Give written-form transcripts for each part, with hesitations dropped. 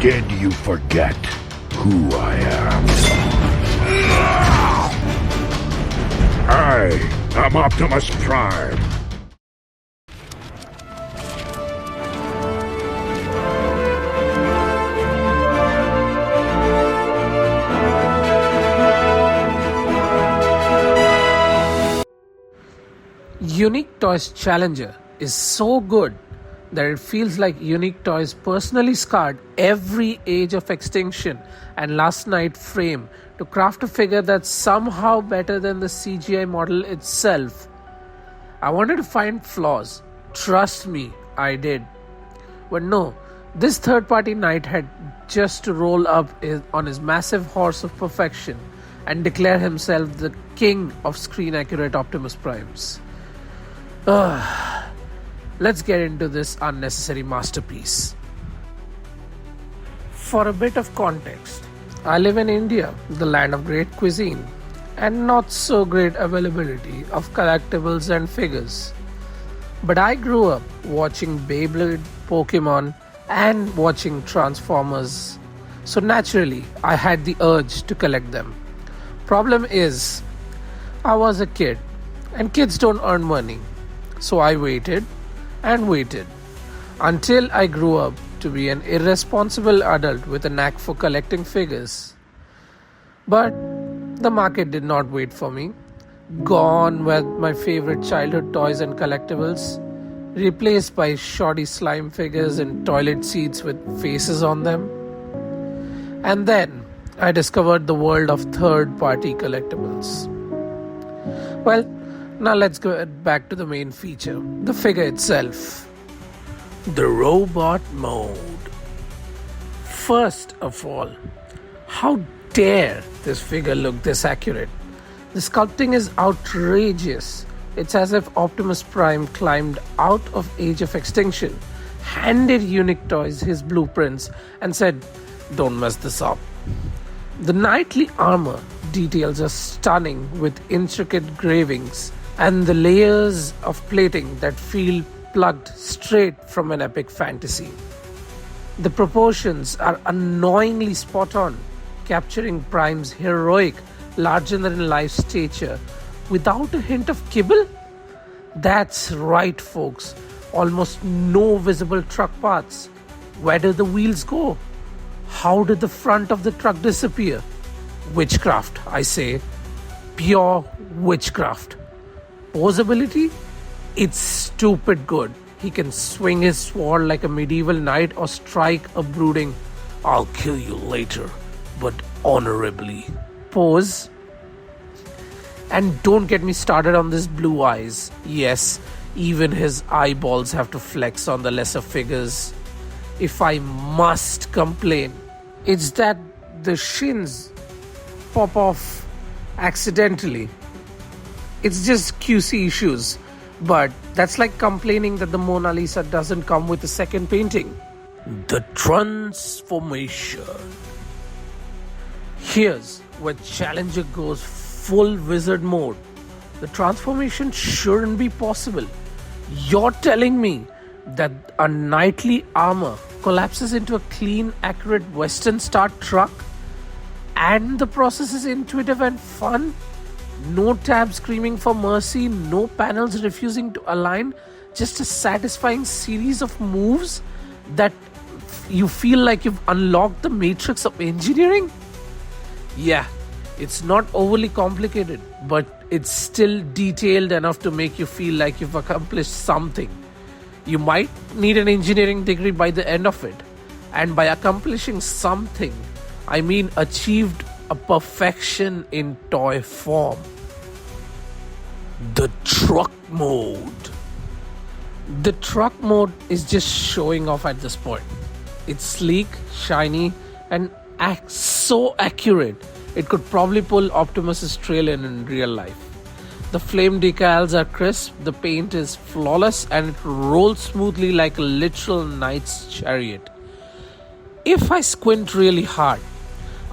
Did you forget who I am? I am Optimus Prime. Unique Toys Challenger is so good that it feels like Unique Toys personally scarred every Age of Extinction and Last Night frame to craft a figure that's somehow better than the CGI model itself. I wanted to find flaws. Trust me, I did. But no, this third-party knight had just to roll up on his massive horse of perfection and declare himself the king of screen-accurate Optimus Primes. Let's get into this unnecessary masterpiece. For a bit of context, I live in India, the land of great cuisine, and not so great availability of collectibles and figures. But I grew up watching Beyblade, Pokemon, and watching Transformers, so naturally I had the urge to collect them. Problem is, I was a kid, and kids don't earn money. So I waited and waited until I grew up to be an irresponsible adult with a knack for collecting figures. But the market did not wait for me. Gone were my favorite childhood toys and collectibles, replaced by shoddy slime figures and toilet seats with faces on them. And then I discovered the world of third-party collectibles. Well, now let's go back to the main feature, the figure itself. The robot mode. First of all, how dare this figure look this accurate? The sculpting is outrageous. It's as if Optimus Prime climbed out of Age of Extinction, handed Unique Toys his blueprints and said, "Don't mess this up." The knightly armor details are stunning with intricate gravings and the layers of plating that feel plucked straight from an epic fantasy. The proportions are annoyingly spot on, capturing Prime's heroic, larger-than-life stature without a hint of kibble. That's right, folks. Almost no visible truck parts. Where do the wheels go? How did the front of the truck disappear? Witchcraft, I say. Pure witchcraft. Posability? It's stupid good. He can swing his sword like a medieval knight or strike a brooding, "I'll kill you later, but honorably" pose. And don't get me started on this blue eyes. Yes, even his eyeballs have to flex on the lesser figures. If I must complain, it's that the shins pop off accidentally. It's just QC issues, but that's like complaining that the Mona Lisa doesn't come with a second painting. The transformation. Here's where Challenger goes full wizard mode. The transformation shouldn't be possible. You're telling me that a knightly armor collapses into a clean, accurate Western Star truck and the process is intuitive and fun? No tabs screaming for mercy, no panels refusing to align, just a satisfying series of moves that you feel like you've unlocked the matrix of engineering? Yeah, it's not overly complicated, but it's still detailed enough to make you feel like you've accomplished something. You might need an engineering degree by the end of it. And by accomplishing something, I mean achieved a perfection in toy form. The truck mode. The truck mode is just showing off at this point. It's sleek, shiny, and so accurate it could probably pull Optimus's trail in real life. The flame decals are crisp, the paint is flawless, and it rolls smoothly like a literal knight's chariot. If I squint really hard,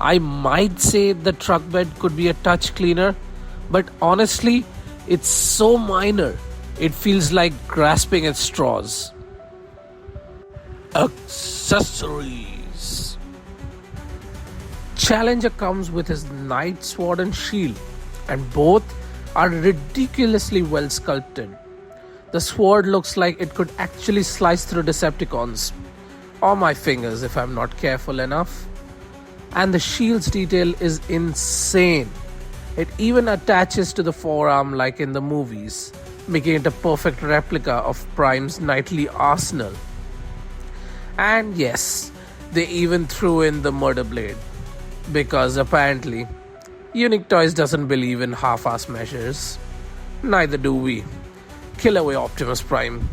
I might say the truck bed could be a touch cleaner, but honestly, it's so minor, it feels like grasping at straws. Accessories. Challenger comes with his knight sword and shield, and both are ridiculously well sculpted. The sword looks like it could actually slice through Decepticons, or my fingers if I'm not careful enough. And the shield's detail is insane. It even attaches to the forearm like in the movies, making it a perfect replica of Prime's knightly arsenal. And yes, they even threw in the murder blade, because apparently Unique Toys doesn't believe in half-ass measures. Neither do we. Kill away, Optimus Prime.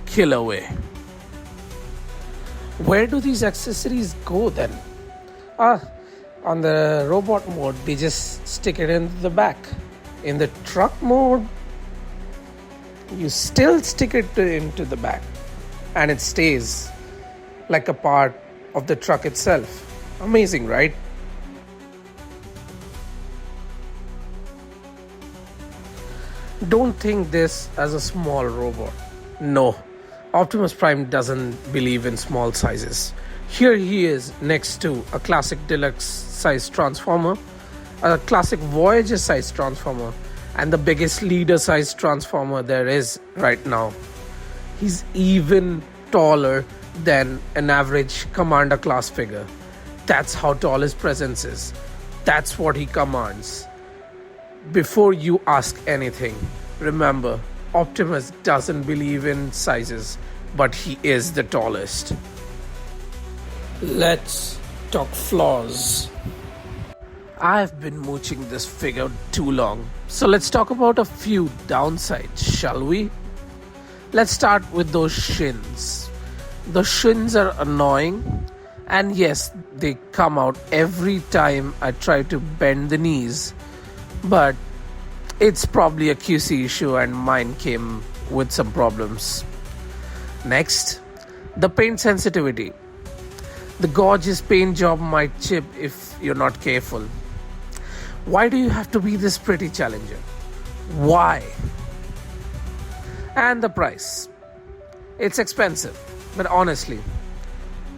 Kill away. Where do these accessories go then? On the robot mode, they just stick it into the back. In the truck mode, you still stick it into the back, and it stays like a part of the truck itself. Amazing, right? Don't think this as a small robot. No, Optimus Prime doesn't believe in small sizes. Here he is next to a classic deluxe size Transformer, a classic Voyager size Transformer, and the biggest leader size Transformer there is right now. He's even taller than an average Commander class figure. That's how tall his presence is. That's what he commands. Before you ask anything, remember, Optimus doesn't believe in sizes, but he is the tallest. Let's talk flaws. I've been mooching this figure too long, so let's talk about a few downsides, shall we? Let's start with those shins. The shins are annoying, and yes, they come out every time I try to bend the knees, but it's probably a QC issue and mine came with some problems. Next, the paint sensitivity. The gorgeous paint job might chip if you're not careful. Why do you have to be this pretty, Challenger? Why? And the price. It's expensive, but honestly,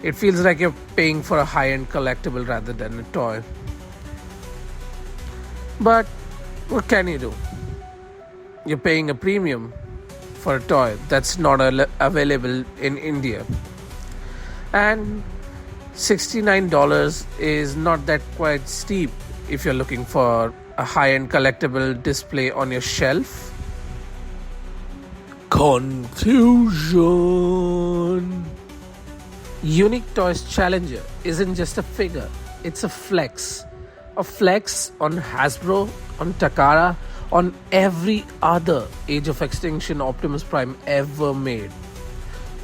it feels like you're paying for a high-end collectible rather than a toy. But what can you do? You're paying a premium for a toy that's not available in India. And $69 is not that quite steep if you're looking for a high-end collectible display on your shelf. Conclusion. Unique Toys Challenger isn't just a figure, it's a flex. A flex on Hasbro, on Takara, on every other Age of Extinction Optimus Prime ever made.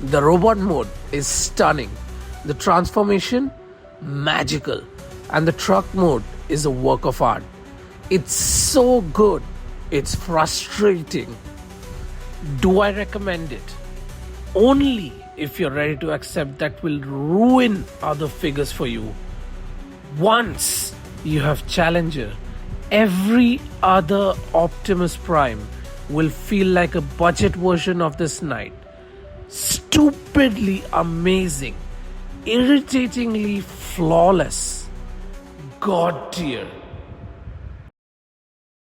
The robot mode is stunning. The transformation, magical. And the truck mode is a work of art. It's so good, it's frustrating. Do I recommend it? Only if you're ready to accept that will ruin other figures for you. Once you have Challenger, every other Optimus Prime will feel like a budget version of this knight. Stupidly amazing, irritatingly flawless, god tier.